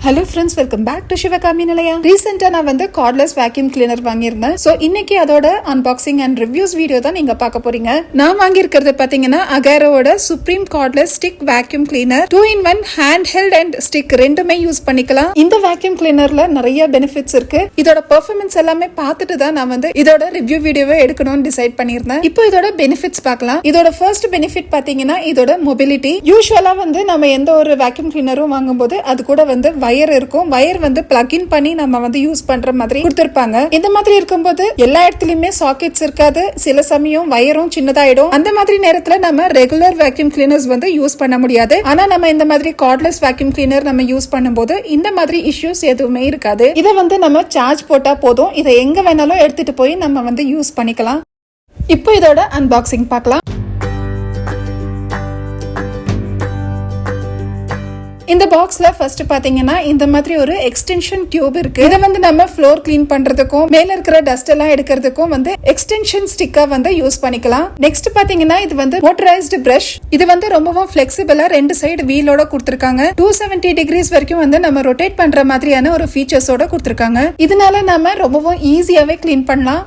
Hello friends, welcome back to Sivagami Nilaya. ரீசெண்டா நான் வந்து கார்ட்லெஸ் வேக்யூம் கிளீனர் வாங்கியிருந்தேன். ஸோ இன்னைக்கு அதோட அன்பாக்சிங் அண்ட் ரிவ்யூஸ் வீடியோ தான் நீங்க பார்க்க போறீங்க. நான் வாங்கியிருக்கிறது பாத்தீங்கன்னா அகேரோட supreme cordless stick vacuum cleaner. 2-in-1 hand held and stick ரெண்டுமே யூஸ் பண்ணிக்கலாம். இந்த வேக்யூம் கிளீனர்ல நிறைய பெனிஃபிட்ஸ் இருக்கு. இதோட பெர்ஃபார்மன்ஸ் எல்லாமே பார்த்துட்டு தான் நான் வந்து இதோட ரிவ்யூ வீடியோவை எடுக்கணும்னு டிசைட் பண்ணியிருந்தேன். இப்போ இதோட பெனிஃபிட்ஸ் பார்க்கலாம். இதோட ஃபர்ஸ்ட் பெனிஃபிட் பாத்தீங்கன்னா இதோட மொபிலிட்டி. யூஸ்வலா வந்து நம்ம எந்த ஒரு வேக்யூம் கிளீனரும் வாங்கும்போது அது கூட வந்து வயர் இருக்கும். வயர் வந்து பிளக் இன் பண்ணி நம்ம வந்து யூஸ் பண்ற மாதிரி கொடுத்திருப்பாங்க. இந்த மாதிரி இருக்கும்போது எல்லா இடத்துலயுமே சாக்கெட்ஸ் இருக்காது. சில சமயம் வயரும் சின்னதாயிடும். அந்த மாதிரி நேரத்துல நம்ம ரெகுலர் வேக்யூம் கிளீனர்ஸ் வந்து யூஸ் பண்ண முடியாது. ஆனா நம்ம இந்த மாதிரி கார்ட்லெஸ் வேக்யூம் கிளீனர் நம்ம யூஸ் பண்ணும்போது இந்த மாதிரி இஷ்யூஸ் எதுவுமே இருக்காது. இதை வந்து நம்ம சார்ஜ் போட்டா போதும். இதை எங்க வேணாலும் எடுத்துட்டு போய் நம்ம வந்து யூஸ் பண்ணிக்கலாம். இப்போ இதோட அன்பாக்சிங் பார்க்கலாம். இந்த பாக்ஸ்ல ஃபர்ஸ்ட் பாத்தீங்கன்னா இந்த மாதிரி ஒரு எக்ஸ்டென்ஷன் டியூப் இருக்கு. இதை வந்து நம்ம ஃப்ளோர் கிளீன் பண்றதுக்கும் மேல இருக்கிற டஸ்ட் எல்லாம் எடுக்கிறதுக்கும் வந்து எக்ஸ்டென்ஷன் ஸ்டிக்கா வந்து யூஸ் பண்ணிக்கலாம். நெக்ஸ்ட் பாத்தீங்கன்னா இது வந்து மோட்டரைஸ்டு பிரஷ். இது வந்து ரொம்பவும் பிளெக்சிபிளா ரெண்டு சைடு வீலோட கொடுத்திருக்காங்க. 270 டிகிரிஸ் வரைக்கும் வந்து நம்ம ரொட்டேட் பண்ற மாதிரியான ஒரு ஃபீச்சர்ஸோட கொடுத்திருக்காங்க. இதனால நம்ம ரொம்பவும் ஈஸியாவே கிளீன் பண்ணலாம்.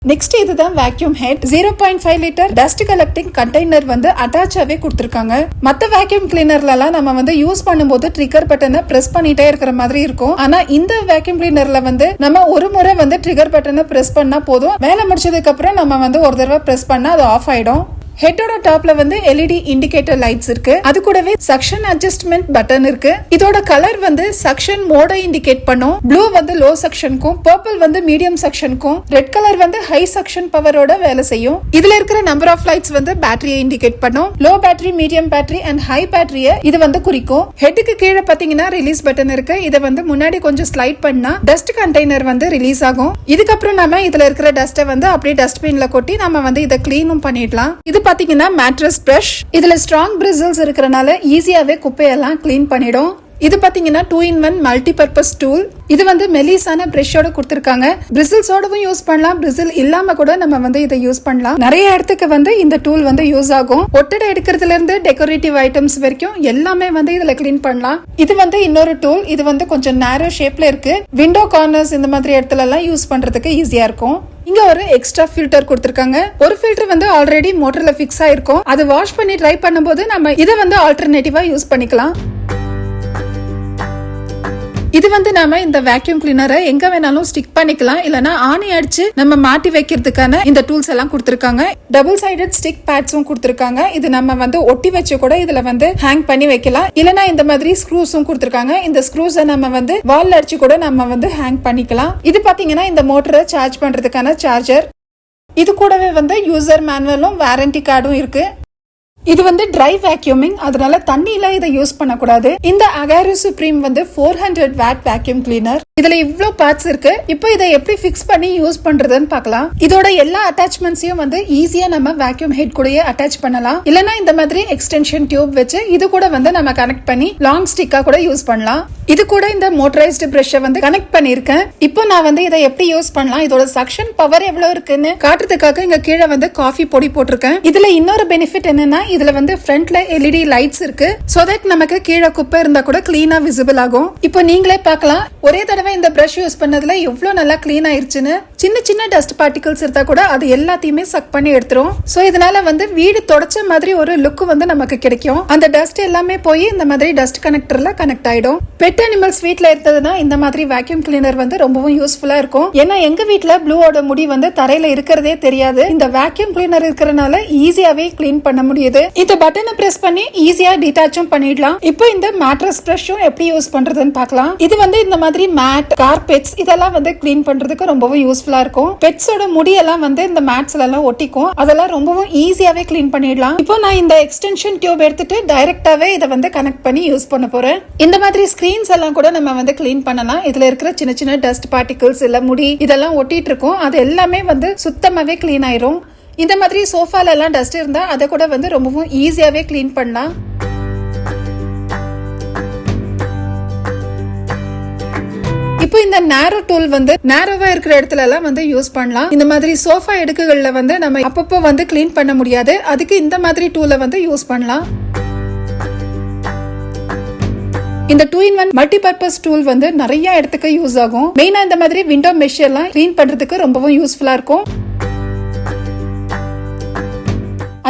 நெக்ஸ்ட் இதுதான் vacuum head. 0.5 litre dust collecting container வந்து அட்டாச்சாவே கொடுத்திருக்காங்க. மத்த வேக்யூம் கிளீனர்ல எல்லாம் நம்ம வந்து யூஸ் பண்ணும்போது ட்ரிகர் பட்டனை பிரஸ் பண்ணிட்டே இருக்கிற மாதிரி இருக்கும். ஆனா இந்த வேக்யூம் கிளீனர்ல வந்து நம்ம ஒரு முறை வந்து ட்ரிகர் பட்டனை பிரஸ் பண்ணா போதும். வேலை முடிச்சதுக்கு அப்புறம் நம்ம வந்து ஒரு தடவை பிரஸ் பண்ணா அது ஆஃப் ஆயிடும். ஹெட்டோட டாப்ல வந்து எல்இடி இண்டிகேட்டர் லைட்ஸ் இருக்கு. அது கூடவே சக்ஷன் அட்ஜஸ்ட்மெண்ட் பட்டன் இருக்கு. இதோட கலர் வந்து சக்ஷன் மோட இண்டிகேட் பண்ணும். ப்ளூ வந்து லோ சக்ஷனுக்கும், பர்பிள் வந்து மீடியம் சக்ஷனுக்கும், ரெட் கலர் வந்து ஹை சக்ஷன் பவரோட வேலை செய்யும். இதுல இருக்கிற நம்பர் ஆஃப் லைட்ஸ் வந்து பேட்டரியை இண்டிகேட் பண்ணும். Low battery, medium battery and high பேட்டரியை இது வந்து குறிக்கும். ஹெட்டுக்கு கீழே பாத்தீங்கன்னா ரிலீஸ் பட்டன் இருக்கு. இதை வந்து முன்னாடி கொஞ்சம் ஸ்லைட் பண்ணா டஸ்ட் கண்டெய்னர் வந்து ரிலீஸ் ஆகும். இதுக்கப்புறம் நம்ம இதுல இருக்கிற டஸ்ட்டை வந்து அப்படியே டஸ்ட்பின்ல கொட்டி நம்ம வந்து இதை கிளீனும் பண்ணிடலாம். இது பாத்தீங்கன்னா மேட்ரஸ் பிரஷ். இதுல ஸ்ட்ராங் பிரிசில்ஸ் இருக்கறனால ஈஸியாவே குப்பையெல்லாம் கிளீன் பண்ணிடும். இது பாத்தீங்கன்னா 2-in-1 மல்டி பர்பஸ் டூல். இது வந்து மெலிசான பிரஷோட கொடுத்திருக்காங்க. பிரிசில்ஸோடவும் யூஸ் பண்ணலாம், பிரிசில் இல்லாம கூட நம்ம வந்து இதை யூஸ் பண்ணலாம். நிறைய இடத்துக்கு வந்து இந்த டூல் வந்து யூஸ் ஆகும். ஒட்டடை எடுக்கிறதுல இருந்து டெக்கரேட்டிவ் ஐட்டம்ஸ் வரைக்கும் எல்லாமே வந்து இதுல கிளீன் பண்ணலாம். இது வந்து இன்னொரு டூல். இது வந்து கொஞ்சம் நேரோ ஷேப்ல இருக்கு. விண்டோ கார்னர்ஸ் இந்த மாதிரி இடத்துல எல்லாம் யூஸ் பண்றதுக்கு ஈஸியா இருக்கும். இங்க ஒரு எக்ஸ்ட்ரா ஃபில்டர் கொடுத்திருக்காங்க. ஒரு ஃபில்டர் வந்து ஆல்ரெடி மோட்டர்ல ஃபிக்ஸ் ஆயிருக்கும். அது வாஷ் பண்ணி ட்ரை பண்ணும்போது நம்ம இதை வந்து ஆல்டர்னேட்டிவா யூஸ் பண்ணிக்கலாம். இது வந்து நாம இந்த வேக்யூம் கிளீனரை எங்க வேணாலும் ஸ்டிக் பண்ணிக்கலாம். இல்லனா ஆணி அடிச்சு நம்ம மாட்டி வைக்கிறதுக்கான இந்த டூல்ஸ் எல்லாம் கொடுத்திருக்காங்க. டபுள் சைடட் ஸ்டிக் பேட்ஸும் கொடுத்திருக்காங்க. இது நம்ம வந்து ஒட்டி வச்சு கூட இதுல வந்து ஹேங் பண்ணி வைக்கலாம். இல்லனா இந்த மாதிரி ஸ்க்ரூஸும் கொடுத்திருக்காங்க. இந்த ஸ்க்ரூஸை நம்ம வந்து வால்ல அடிச்சு கூட நம்ம வந்து ஹேங் பண்ணிக்கலாம். இது பாத்தீங்கன்னா இந்த மோட்டரை சார்ஜ் பண்றதுக்கான சார்ஜர். இது கூடவே வந்து யூசர் மேனுவலும் வாரண்டி கார்டும் இருக்கு. இது வந்து ட்ரை வேக்யூமிங், அதனால தண்ணியில இதை யூஸ் பண்ணக்கூடாது. இந்த அகேரோ சுப்ரீம் வந்து 400 வாட் வேக்யூம் கிளீனர். இதுல இவ்ளோ பார்ட்ஸ் இருக்கு. இப்போ இதை எப்படி ஃபிக்ஸ் பண்ணி யூஸ் பண்றதுன்னு பார்க்கலாம். இதோட எல்லா அட்டாச்மெண்ட்ஸையும் வந்து ஈஸியா நம்ம வேக்யூம் ஹெட் கூடயே அட்டாச் பண்ணலாம். இல்லனா இந்த மாதிரி எக்ஸ்டென்ஷன் டியூப் வச்சு இது கூட வந்து நம்ம கனெக்ட் பண்ணி லாங் ஸ்டிக்கா கூட யூஸ் பண்ணலாம். இது கூட இந்த மோட்டரைஸ்டு பிரஷை வந்து கனெக்ட் பண்ணிருக்கேன். இப்போ நான் வந்து இதை எப்படி யூஸ் பண்ணலாம், இதோட சக்ஷன் பவர் எவ்வளவு இருக்குன்னு காட்டுறதுக்காக இங்க கீழே வந்து காஃபி பொடி போட்டிருக்கேன். இதுல இன்னொரு பெனிஃபிட் என்னன்னா இதுல வந்து ஃப்ரண்ட்ல எல்இடி லைட்ஸ் இருக்கு. சோ தட் நமக்கு கீழே குப்பை இருந்தா கூட கிளீனா விசிபிள் ஆகும். இப்போ நீங்களே பார்க்கலாம், ஒரே தடவை இந்த பிரஷ் யூஸ் பண்ணதுல எவ்வளவு நல்லா கிளீன் ஆயிருச்சுன்னு. சின்ன சின்ன டஸ்ட் பார்ட்டிகல்ஸ் இருந்தா கூட அது எல்லாத்தையுமே சக் பண்ணி எடுத்துரும். சோ இதனால வந்து வீடு தொடச்ச மாதிரி ஒரு லுக் வந்து நமக்கு கிடைக்கும். அந்த டஸ்ட் எல்லாமே போய் இந்த மாதிரி டஸ்ட் கனெக்டர்ல கனெக்ட் ஆயிடும். பெட் அனிமல்ஸ் வீட்ல இருந்ததுன்னா இந்த மாதிரி வேக்யூம் கிளீனர் வந்து ரொம்பவும் யூஸ்ஃபுல்லா இருக்கும். ஏன்னா எங்க வீட்ல ப்ளூவோட முடி வந்து தரையில இருக்கிறதே தெரியாது. இந்த வேக்யூம் கிளீனர் இருக்கறனால ஈஸியாவே கிளீன் பண்ண முடியுது. இந்த பட்டனை பிரஸ் பண்ணி ஈஸியா டிட்டாச்சும் பண்ணிடலாம். இப்போ இந்த மேட்ரஸ் பிரஷும் எப்படி யூஸ் பண்றதுன்னு பார்க்கலாம். இது வந்து இந்த மாதிரி மேட், கார்பெட்ஸ் இதெல்லாம் வந்து கிளீன் பண்றதுக்கு ரொம்பவும் யூஸ்ஃபுல்லா இருக்கும். பெட்ஸோட முடியெல்லாம் வந்து இந்த மேட்ஸ்ல எல்லாம் ஒட்டிக்கும். அதெல்லாம் ரொம்பவும் ஈஸியாவே கிளீன் பண்ணிடலாம். இப்போ நான் இந்த எக்ஸ்டென்ஷன் டியூப் எடுத்துட்டு டைரக்டாவே இதை வந்து கனெக்ட் பண்ணி யூஸ் பண்ண போறேன். இந்த மாதிரி ஸ்கிரீன்ஸ் எல்லாம் கூட நம்ம வந்து கிளீன் பண்ணலாம். இதுல இருக்கிற சின்ன சின்ன டஸ்ட் பார்ட்டிகல்ஸ் இல்ல முடி இதெல்லாம் ஒட்டிட்டு இருக்கும். அது எல்லாமே வந்து சுத்தமாவே கிளீன் ஆயிரும். இந்த மாதிரி சோஃபால எல்லாம் டஸ்ட் இருந்தா அதை கூட வந்து ரொம்பவும் ஈஸியாவே கிளீன் பண்ணலாம். இப்போ இந்த நேரோ டூல் வந்து நேரோவா இருக்கிற இடத்துல எல்லாம் வந்து யூஸ் பண்ணலாம். இந்த மாதிரி சோஃபா எடுக்குகள்ல வந்து நம்ம அப்பப்போ வந்து கிளீன் பண்ண முடியாது. அதுக்கு இந்த மாதிரி டூலை வந்து யூஸ் பண்ணலாம். இந்த 2-in-1 மல்டி பர்பஸ் டூல் வந்து நிறைய இடத்துக்கு யூஸ் ஆகும். மெயினா இந்த மாதிரி விண்டோ மெஷ் எல்லாம் கிளீன் பண்றதுக்கு ரொம்பவும் யூஸ்ஃபுல்லா இருக்கும்.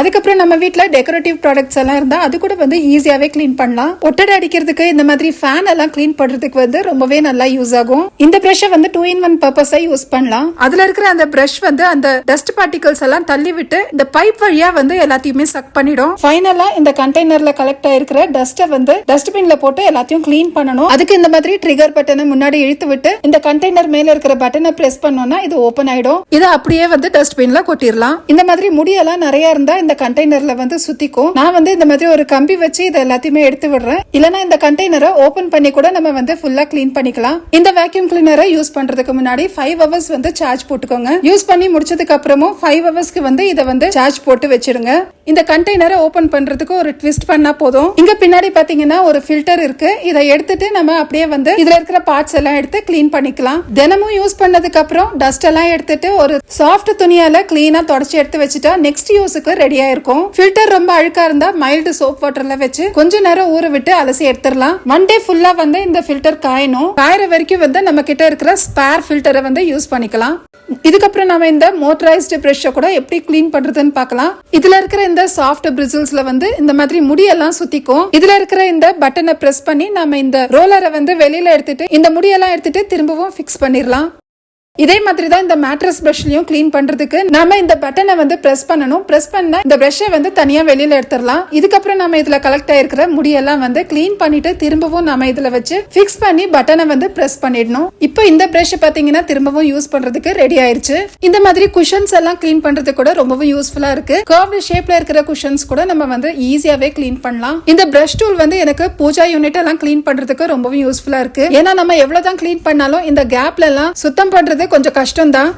அதுக்கப்புறம் நம்ம வீட்ல டெக்கரேட்டிவ் ப்ராடக்ட்ஸ் எல்லாம் இருந்தா அது கூட வந்து ஈஸியாவே கிளீன் பண்ணலாம். ஒட்டடை அடிக்கிறதுக்கு இந்த மாதிரி ஃபேன் எல்லாம் கிளீன் பண்றதுக்கு வந்து ரொம்பவே நல்லா யூஸ் ஆகும். இந்த பிரஷை வந்து 2-in-1 பர்பஸா யூஸ் பண்ணலாம். அதுல இருக்கிற அந்த பிரஷ் வந்து அந்த டஸ்ட் பார்ட்டிகல்ஸ் எல்லாம் தள்ளி விட்டு இந்த பைப் வழியா வந்து எல்லாத்தையுமே சக் பண்ணிடும். ஃபைனலா இந்த கண்டெய்னர்ல கலெக்ட் ஆயிருக்கிற டஸ்ட்டை வந்து டஸ்ட்பின்ல போட்டு எல்லாத்தையும் கிளீன் பண்ணணும். அதுக்கு இந்த மாதிரி ட்ரிகர் பட்டனை முன்னாடி இழுத்து விட்டு இந்த கண்டெய்னர் மேல இருக்கிற பட்டனை பிரஸ் பண்ணோம்னா இது ஓபன் ஆயிடும். இதை அப்படியே வந்து டஸ்ட்பின்ல கொட்டிடலாம். இந்த மாதிரி முடியெல்லாம் நிறைய இருந்தா இந்த கண்டெய்னர்ல வந்து சுத்திக்கும். நான் வந்து இந்த மாதிரி ஒரு கம்பி வச்சு இதை எல்லாத்தையுமே எடுத்து விடுறேன். இல்லனா இந்த கண்டெய்னரை ஓபன் பண்ணி கூட நம்ம வந்து ஃபுல்லா கிளீன் பண்ணிக்கலாம். இந்த வேக்யூம் கிளீனரை யூஸ் பண்றதுக்கு முன்னாடி 5 hours வந்து சார்ஜ் போட்டுக்கோங்க. யூஸ் பண்ணி முடிச்சதுக்கு அப்புறமும் 5 hoursக்கு வந்து இதை வந்து சார்ஜ் போட்டு வச்சிருங்க. இந்த கண்டெய்னரை ஓபன் பண்றதுக்கு ஒரு ட்விஸ்ட் பண்ணா போதும். இங்க பின்னாடி பாத்தீங்கன்னா ஒரு ஃபில்டர் இருக்கு. இதை எடுத்துட்டு நம்ம அப்படியே வந்து இதுல இருக்கிற பார்ட்ஸ் எல்லாம் எடுத்து கிளீன் பண்ணிக்கலாம். தினமும் யூஸ் பண்ணதுக்கு அப்புறம் டஸ்ட் எல்லாம் எடுத்துட்டு ஒரு சாஃப்ட் துணியால கிளீனா தொடச்சி எடுத்து வச்சுட்டா நெக்ஸ்ட் யூஸுக்கு ரெடியா இருக்கும். ஃபில்டர் ரொம்ப அழுக்கா இருந்தா மைல்டு சோப் வாட்டர்ல வச்சு கொஞ்ச நேரம் ஊற விட்டு அலசி எடுத்துடலாம். ஒன் டே ஃபுல்லா வந்து இந்த ஃபில்டர் காயணும். காயற வரைக்கும் வந்து நம்ம கிட்ட இருக்கிற ஸ்பேர் ஃபில்டரை வந்து யூஸ் பண்ணிக்கலாம். இதுக்கப்புறம் நம்ம இந்த மோட்டரைஸ்டு பிரஷை கூட எப்படி கிளீன் பண்றதுன்னு பார்க்கலாம். இதுல இருக்கிற இந்த சாஃப்ட் பிரிசில்ஸ்ல வந்து இந்த மாதிரி முடியெல்லாம் சுத்திக்கும். இதுல இருக்கிற இந்த பட்டனை பிரஸ் பண்ணி நம்ம இந்த ரோலரை வந்து வெளியில எடுத்துட்டு இந்த முடியெல்லாம் எடுத்துட்டு திரும்பவும் ஃபிக்ஸ் பண்ணிடலாம். இதே மாதிரி தான் இந்த மேட்ரஸ் பிரஷ்லயும் கிளீன் பண்றதுக்கு நாம இந்த பட்டனை வந்து பிரஸ் பண்ணணும். பிரஸ் பண்ண இந்த பிரஷை வந்து தனியா வெளியில எடுத்துடலாம். இதுக்கப்புறம் நம்ம இதுல கலெக்ட் ஆயிருக்கிற முடியெல்லாம் வந்து கிளீன் பண்ணிட்டு திரும்பவும் நாம இதுல வச்சு ஃபிக்ஸ் பண்ணி பட்டனை வந்து பிரஸ் பண்ணிடணும். இப்போ இந்த பிரஷ் பாத்தீங்கன்னா திரும்பவும் யூஸ் பண்றதுக்கு ரெடி ஆயிருச்சு. இந்த மாதிரி குஷன்ஸ் எல்லாம் கிளீன் பண்றதுக்கு கூட ரொம்பவும் யூஸ்ஃபுல்லா இருக்கு. கர்வ்டு ஷேப்ல இருக்கிற குஷன்ஸ் கூட நம்ம வந்து ஈஸியாவே கிளீன் பண்ணலாம். இந்த பிரஷ் டூல் வந்து எனக்கு பூஜா யூனிட் எல்லாம் கிளீன் பண்றதுக்கு ரொம்பவும் யூஸ்ஃபுல்லா இருக்கு. ஏன்னா நம்ம எவ்வளவுதான் கிளீன் பண்ணாலும் இந்த கேப்ல எல்லாம் சுத்தம் பண்றது கொஞ்சம் கஷ்டம் தான்.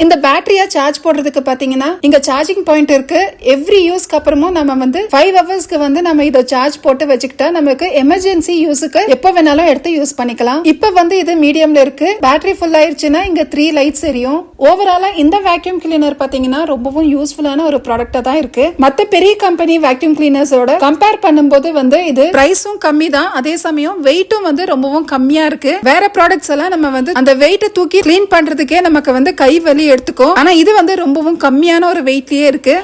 இந்த பேட்டரியா சார்ஜ் போடுறதுக்கு பாத்தீங்கன்னா இங்க சார்ஜிங் பாயிண்ட் இருக்கு. எவ்ரி யூஸ்க்கு அப்புறமும் நம்ம வந்து 5 hoursக்கு வந்து நம்ம இதை சார்ஜ் போட்டு வச்சுக்கிட்டா நமக்கு எமர்ஜென்சி யூஸுக்கு எப்ப வேணாலும் எடுத்து யூஸ் பண்ணிக்கலாம். இப்ப வந்து இது மீடியம்ல இருக்கு. பேட்டரி ஃபுல் ஆயிருச்சுன்னா இங்க 3 லைட்ஸ் எரியும். ஓவராலா இந்த வேக்யூம் கிளீனர் பாத்தீங்கன்னா ரொம்பவும் யூஸ்ஃபுல்லான ஒரு ப்ராடக்டா தான் இருக்கு. மத்த பெரிய கம்பெனி வேக்யூம் கிளீனர்ஸோட கம்பேர் பண்ணும்போது வந்து இது பிரைஸும் கம்மி தான். அதே சமயம் வெயிட்டும் வந்து ரொம்பவும் கம்மியா இருக்கு. வேற ப்ராடக்ட்ஸ் எல்லாம் நம்ம வந்து அந்த வெயிட்டை தூக்கி கிளீன் பண்றதுக்கே நமக்கு வந்து கை வலி எடுத்துக்கும். ஆனா இது வந்து ரொம்பவும் கம்மியான ஒரு வெயிட்லயே இருக்கு.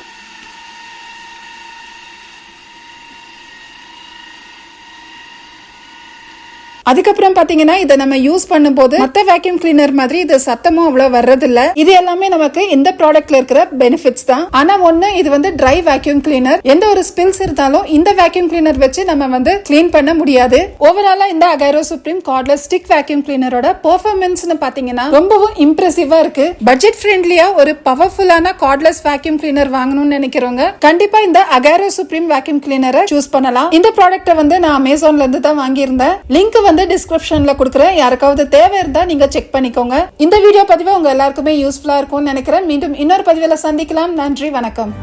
அதுக்கப்புறம் பாத்தீங்கன்னா இதை நம்ம யூஸ் பண்ணும்போது மத்த வேக்யூம் கிளீனர் மாதிரி இது சத்தமும் அவ்வளவு வர்றது இல்ல. இது எல்லாமே நமக்கு இந்த ப்ராடக்ட்ல இருக்கிற பெனிஃபிட்ஸ் தான். ஆனா ஒண்ணு, இது வந்து ட்ரை வேக்யூம் கிளீனர். எந்த ஒரு ஸ்பில்ஸ் இருந்தாலும் இந்த வேக்யூம் கிளீனர் வச்சு நம்ம வந்து கிளீன் பண்ண முடியாது. ஓவராலா இந்த அகைரோ சுப்ரீம் கார்ட்லெஸ் ஸ்டிக் வேக்யூம் கிளீனரோட பெர்ஃபார்மன்ஸ்னு பாத்தீங்கன்னா ரொம்பவும் இம்ப்ரெசிவா இருக்கு. பட்ஜெட் ஃப்ரெண்ட்லியா ஒரு பவர்ஃபுல்லான கார்ட்லெஸ் வேக்யூம் கிளீனர் வாங்கணும்னு நினைக்கிறவங்க கண்டிப்பா இந்த அகைரோ சுப்ரீம் வேக்யூம் கிளீனரை சூஸ் பண்ணலாம். இந்த ப்ராடக்ட்டை வந்து நான் அமேசான்ல இருந்து தான் வாங்கியிருந்தேன். லிங்க் வந்து டிஸ்கிரிப்ஷன்ல கொடுக்கிறேன். யாருக்காவது தேவை இருந்தா நீங்க செக் பண்ணிக்கோங்க. இந்த வீடியோ பதிவு உங்க எல்லாருக்குமே யூஸ்ஃபுல்லா இருக்கும்னு நினைக்கிறேன். மீண்டும் இன்னொரு பதிவுல சந்திக்கலாம். நன்றி, வணக்கம்.